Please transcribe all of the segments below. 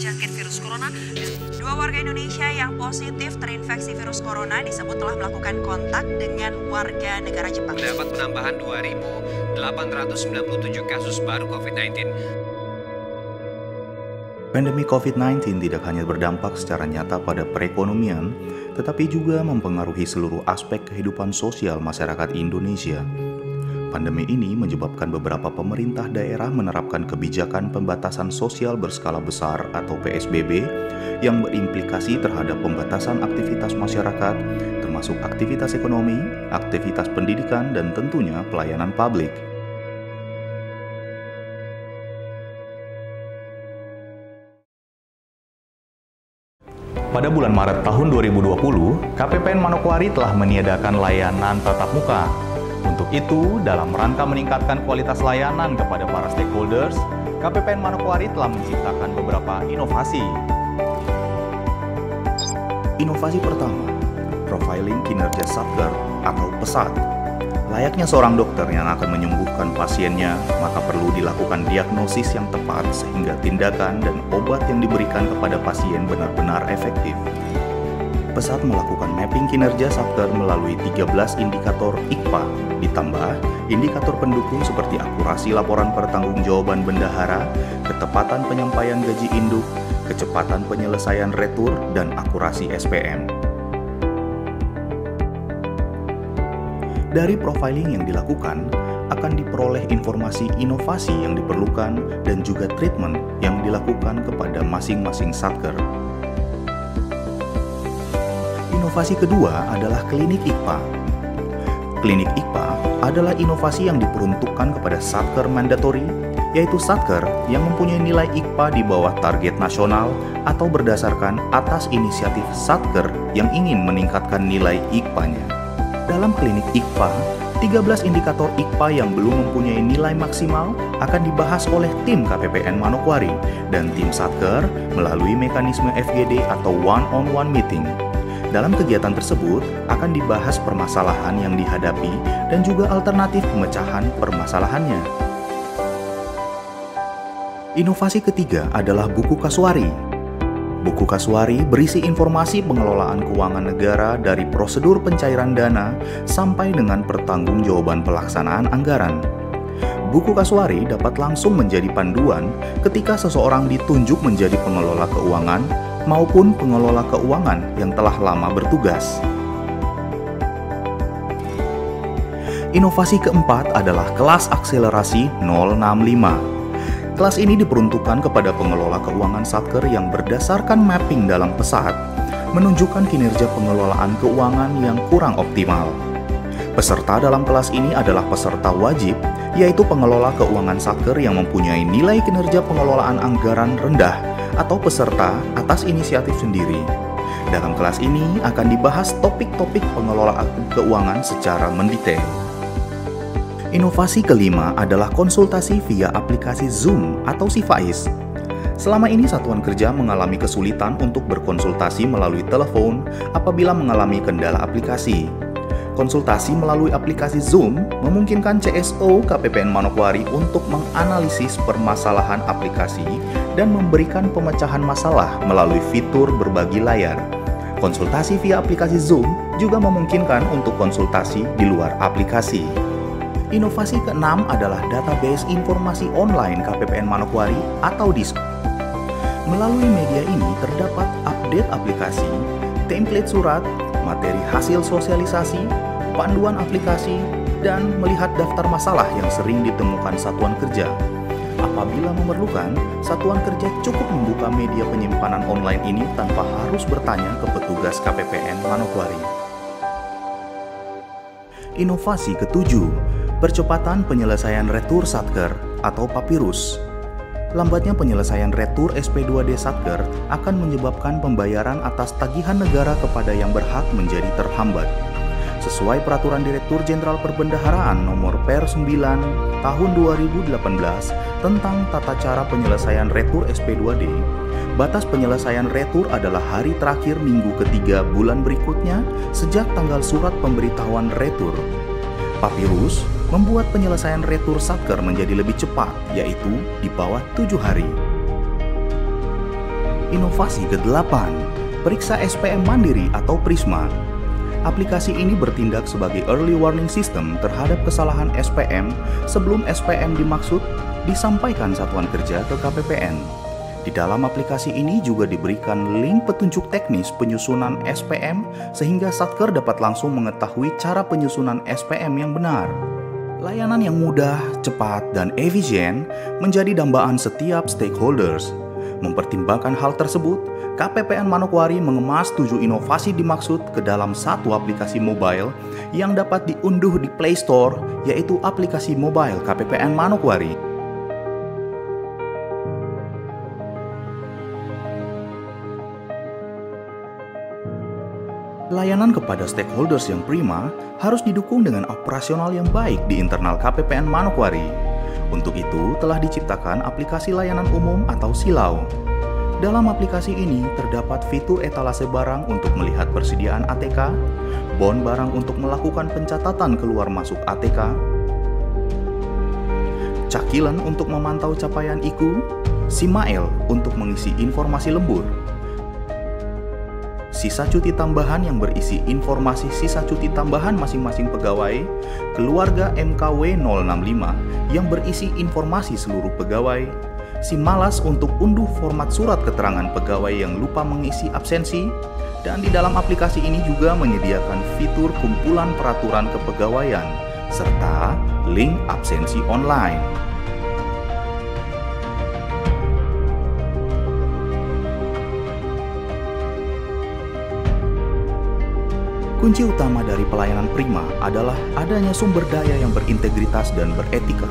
terjangkit virus corona. Dua warga Indonesia yang positif terinfeksi virus corona disebut telah melakukan kontak dengan warga negara Jepang. Terdapat penambahan 2.897 kasus baru COVID-19. Pandemi COVID-19 tidak hanya berdampak secara nyata pada perekonomian, tetapi juga mempengaruhi seluruh aspek kehidupan sosial masyarakat Indonesia. Pandemi ini menyebabkan beberapa pemerintah daerah menerapkan kebijakan pembatasan sosial berskala besar atau PSBB yang berimplikasi terhadap pembatasan aktivitas masyarakat, termasuk aktivitas ekonomi, aktivitas pendidikan, dan tentunya pelayanan publik. Pada bulan Maret tahun 2020, KPPN Manokwari telah meniadakan layanan tatap muka. Untuk itu, dalam rangka meningkatkan kualitas layanan kepada para stakeholders, KPPN Manokwari telah menciptakan beberapa inovasi. Inovasi pertama, profiling kinerja Satker atau PESAT. Layaknya seorang dokter yang akan menyembuhkan pasiennya, maka perlu dilakukan diagnosis yang tepat sehingga tindakan dan obat yang diberikan kepada pasien benar-benar efektif. PESAT melakukan mapping kinerja Satker melalui 13 indikator IKPA, ditambah indikator pendukung seperti akurasi laporan pertanggungjawaban bendahara, ketepatan penyampaian gaji induk, kecepatan penyelesaian retur, dan akurasi SPM. Dari profiling yang dilakukan, akan diperoleh informasi inovasi yang diperlukan dan juga treatment yang dilakukan kepada masing-masing Satker. Inovasi kedua adalah klinik IKPA. Klinik IKPA adalah inovasi yang diperuntukkan kepada Satker mandatory, yaitu Satker yang mempunyai nilai IKPA di bawah target nasional atau berdasarkan atas inisiatif Satker yang ingin meningkatkan nilai IKPA-nya. Dalam klinik IKPA, 13 indikator IKPA yang belum mempunyai nilai maksimal akan dibahas oleh tim KPPN Manokwari dan tim Satker melalui mekanisme FGD atau one-on-one meeting. Dalam kegiatan tersebut akan dibahas permasalahan yang dihadapi dan juga alternatif pemecahan permasalahannya. Inovasi ketiga adalah buku kasuari. Buku kasuari berisi informasi pengelolaan keuangan negara dari prosedur pencairan dana sampai dengan pertanggungjawaban pelaksanaan anggaran. Buku kasuari dapat langsung menjadi panduan ketika seseorang ditunjuk menjadi pengelola keuangan maupun pengelola keuangan yang telah lama bertugas. Inovasi keempat adalah kelas akselerasi 065. Kelas ini diperuntukkan kepada pengelola keuangan Satker yang berdasarkan mapping dalam PESAT menunjukkan kinerja pengelolaan keuangan yang kurang optimal. Peserta dalam kelas ini adalah peserta wajib, yaitu pengelola keuangan Satker yang mempunyai nilai kinerja pengelolaan anggaran rendah atau peserta atas inisiatif sendiri. Dalam kelas ini akan dibahas topik-topik pengelolaan keuangan secara mendetail. Inovasi kelima adalah konsultasi via aplikasi Zoom atau SIFAIS. Selama ini satuan kerja mengalami kesulitan untuk berkonsultasi melalui telepon apabila mengalami kendala aplikasi. Konsultasi melalui aplikasi Zoom memungkinkan CSO KPPN Manokwari untuk menganalisis permasalahan aplikasi dan memberikan pemecahan masalah melalui fitur berbagi layar. Konsultasi via aplikasi Zoom juga memungkinkan untuk konsultasi di luar aplikasi. Inovasi keenam adalah database informasi online KPPN Manokwari atau DISK. Melalui media ini terdapat update aplikasi, template surat, materi hasil sosialisasi, panduan aplikasi, dan melihat daftar masalah yang sering ditemukan satuan kerja. Apabila memerlukan, satuan kerja cukup membuka media penyimpanan online ini tanpa harus bertanya ke petugas KPPN Manokwari. Inovasi ketujuh, percepatan penyelesaian retur Satker atau papirus. Lambatnya penyelesaian retur SP2D Satker akan menyebabkan pembayaran atas tagihan negara kepada yang berhak menjadi terhambat. Sesuai Peraturan Direktur Jenderal Perbendaharaan Nomor Per 9 Tahun 2018 tentang tata cara penyelesaian retur SP2D, batas penyelesaian retur adalah hari terakhir minggu ketiga bulan berikutnya sejak tanggal surat pemberitahuan retur. Papirus membuat penyelesaian retur Satker menjadi lebih cepat, yaitu di bawah 7 hari. Inovasi ke-8, periksa SPM mandiri atau Prisma. Aplikasi ini bertindak sebagai early warning system terhadap kesalahan SPM sebelum SPM dimaksud disampaikan satuan kerja ke KPPN. Di dalam aplikasi ini juga diberikan link petunjuk teknis penyusunan SPM sehingga Satker dapat langsung mengetahui cara penyusunan SPM yang benar. Layanan yang mudah, cepat, dan efisien menjadi dambaan setiap stakeholders. Mempertimbangkan hal tersebut, KPPN Manokwari mengemas 7 inovasi dimaksud ke dalam satu aplikasi mobile yang dapat diunduh di Play Store, yaitu aplikasi mobile KPPN Manokwari. Layanan kepada stakeholders yang prima harus didukung dengan operasional yang baik di internal KPPN Manokwari. Untuk itu, telah diciptakan aplikasi layanan umum atau SILAU. Dalam aplikasi ini terdapat fitur etalase barang untuk melihat persediaan ATK, bon barang untuk melakukan pencatatan keluar masuk ATK, cakilan untuk memantau capaian IKU, Simael untuk mengisi informasi lembur, sisa cuti tambahan yang berisi informasi sisa cuti tambahan masing-masing pegawai, keluarga MKW 065 yang berisi informasi seluruh pegawai, Simalas untuk unduh format surat keterangan pegawai yang lupa mengisi absensi, dan di dalam aplikasi ini juga menyediakan fitur kumpulan peraturan kepegawaian, serta link absensi online. Kunci utama dari pelayanan Prima adalah adanya sumber daya yang berintegritas dan beretika.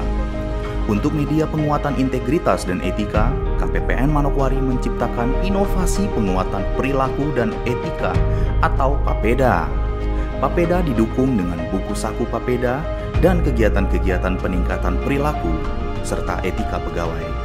Untuk media penguatan integritas dan etika, KPPN Manokwari menciptakan inovasi penguatan perilaku dan etika atau PAPEDA. PAPEDA didukung dengan buku saku PAPEDA dan kegiatan-kegiatan peningkatan perilaku serta etika pegawai.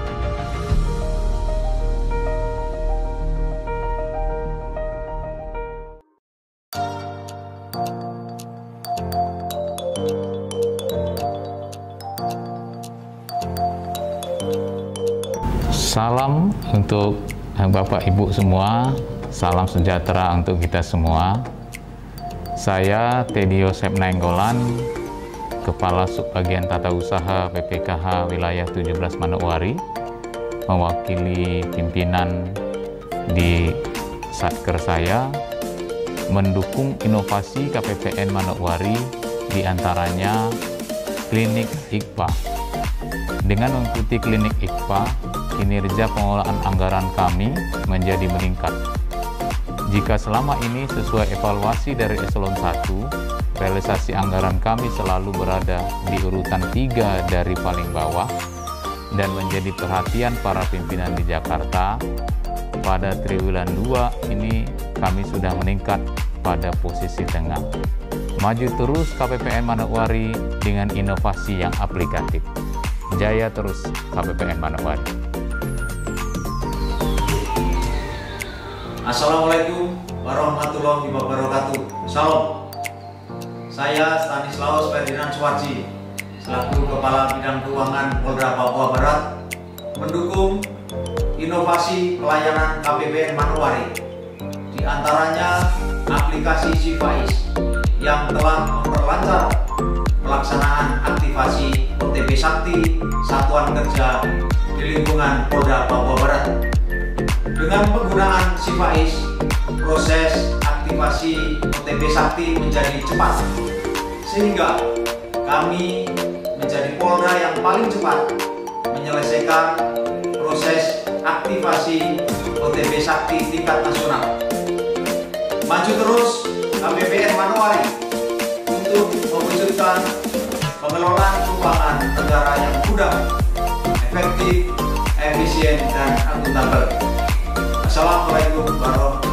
Salam untuk Bapak Ibu semua, salam sejahtera untuk kita semua. Saya Teddy Yosep Nainggolan, Kepala Subbagian Tata Usaha PPKH Wilayah 17 Manokwari, mewakili pimpinan di Satker saya, mendukung inovasi KPPN Manokwari, diantaranya klinik IKPA. Dengan mengikuti klinik IKPA, kinerja pengelolaan anggaran kami menjadi meningkat. Jika selama ini sesuai evaluasi dari eselon 1, realisasi anggaran kami selalu berada di urutan 3 dari paling bawah dan menjadi perhatian para pimpinan di Jakarta, pada triwulan 2 ini kami sudah meningkat pada posisi tengah. Maju terus KPPN Manokwari dengan inovasi yang aplikatif. Jaya terus KPPN Manokwari. Assalamualaikum warahmatullahi wabarakatuh. Salam. Saya Stanislaus Ferdinand Suwarji, selaku Kepala Bidang Keuangan Polda Papua Barat, mendukung inovasi pelayanan KPPN Manokwari, di antaranya aplikasi Sifais yang telah memperlancar pelaksanaan aktivasi OTP Sakti Satuan Kerja di lingkungan Polda Papua Barat. Dengan penggunaan Sifais, proses aktivasi OTP Sakti menjadi cepat, sehingga kami menjadi Polda yang paling cepat menyelesaikan proses aktivasi OTP Sakti tingkat nasional. Maju terus KPPN Manokwari untuk mewujudkan pengelolaan keuangan negara yang mudah, efektif, efisien, dan akuntabel. Assalamualaikum warahmatullahi wabarakatuh.